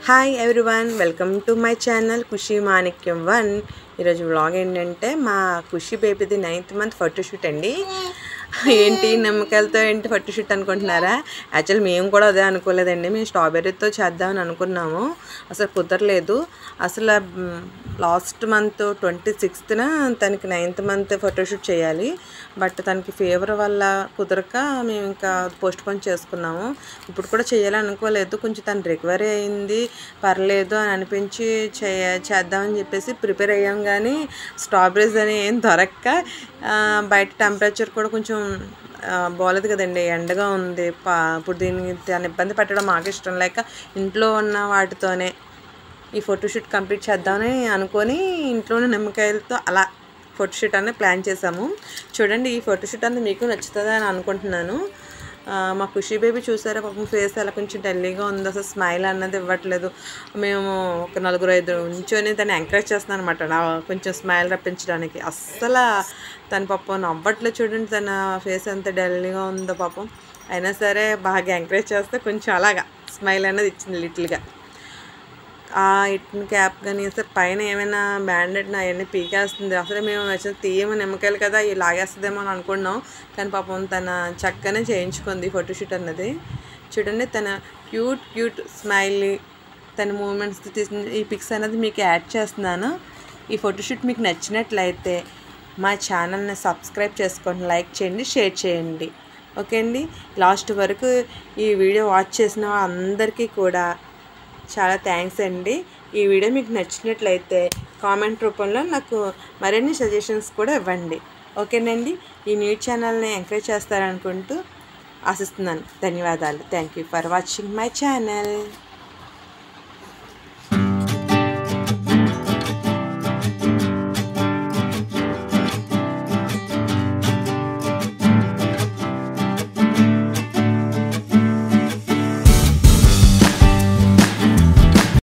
Hi everyone, welcome to my channel Khushi Manikyam 1. ఈరోజు vlog ఏంటంటే మా ఖుషి బేబీది 9th మంత్ ఫోటోషూట్ అండి. ఏంటి నిమ్మకాయలతో ఏంటి ఫోటోషూట్ అనుకుంటున్నారా? యాక్చువల్లీ మేము కూడా అదే అనుకోలేదండి. మేము స్ట్రాబెర్రీతో చేద్దామని అనుకున్నాము, అసలు కుదరలేదు. అసలు లాస్ట్ మంత్ 26న తనకి 9th మంత్ ఫోటోషూట్ చేయాలి. బట్ తనకి ఫీవర్ వల్ల కుదరక మేము ఇంకా పోస్ట్ పోన్ చేసుకున్నాము. ఇప్పుడు కూడా చేయాలనుకోలేదు, కొంచెం తను రికవరీ అయింది, పర్లేదు అని అనిపించి చేద్దామని చెప్పేసి ప్రిపేర్ అయ్యాం. కానీ స్ట్రాబెర్రీస్ అని ఏం దొరక్క, బయట టెంపరేచర్ కూడా కొంచెం బాగోలేదు కదండి, ఎండగా ఉంది. ఇప్పుడు దీనికి దాన్ని ఇబ్బంది పెట్టడం మాకు ఇష్టం లేక ఇంట్లో ఉన్న వాటితోనే ఈ ఫోటోషూట్ కంప్లీట్ చేద్దామని అనుకొని ఇంట్లోనే నిమ్మకాయలతో అలా ఫోటోషూట్ అనేది ప్లాన్ చేసాము. చూడండి, ఈ ఫోటోషూట్ అనేది మీకు నచ్చుతుంది అని అనుకుంటున్నాను. మా ఖుషి బేబీ చూసారా, పాపం ఫేస్ అలా కొంచెం డల్లీగా ఉంది, అసలు స్మైల్ అన్నది ఇవ్వట్లేదు. మేము ఒక 4-5 నుంచొని తను ఎంకరేజ్ చేస్తున్నాను అనమాట, కొంచెం స్మైల్ రప్పించడానికి. అస్సలు తన పాపం నవ్వట్లేదు. చూడండి తన ఫేస్ ఎంత డల్లీగా ఉందో పాపం. అయినా సరే బాగా ఎంకరేజ్ చేస్తే కొంచెం అలాగా స్మైల్ అనేది ఇచ్చింది లిటిల్గా. ఇట్ని క్యాప్ కానీ అసలు పైన ఏమైనా బ్యాండెడ్ అవన్నీ పీకేస్తుంది. అసలు మేము అసలు తీయము, నిమ్మకాయలు కదా ఇవి లాగేస్తుందేమో అని అనుకున్నాం. కానీ పాపం తన చక్కగానే చేయించుకుంది ఫోటోషూట్ అన్నది. చూడండి, తన క్యూట్ స్మైలీ తన మూమెంట్స్ తీసిన ఈ పిక్స్ అనేది మీకు యాడ్ చేస్తున్నాను. ఈ ఫోటోషూట్ మీకు నచ్చినట్లయితే మా ఛానల్ని సబ్స్క్రైబ్ చేసుకోండి, లైక్ చేయండి, షేర్ చేయండి. ఓకే అండి, లాస్ట్ వరకు ఈ వీడియో వాచ్ చేసిన అందరికీ కూడా చాలా థ్యాంక్స్ అండి. ఈ వీడియో మీకు నచ్చినట్లయితే కామెంట్ రూపంలో నాకు మరిన్ని సజెషన్స్ కూడా ఇవ్వండి. ఓకేనండి, ఈ న్యూస్ ఛానల్ని ఎంకరేజ్ చేస్తారనుకుంటూ ఆశిస్తున్నాను. ధన్యవాదాలు. Thank you for watching my channel.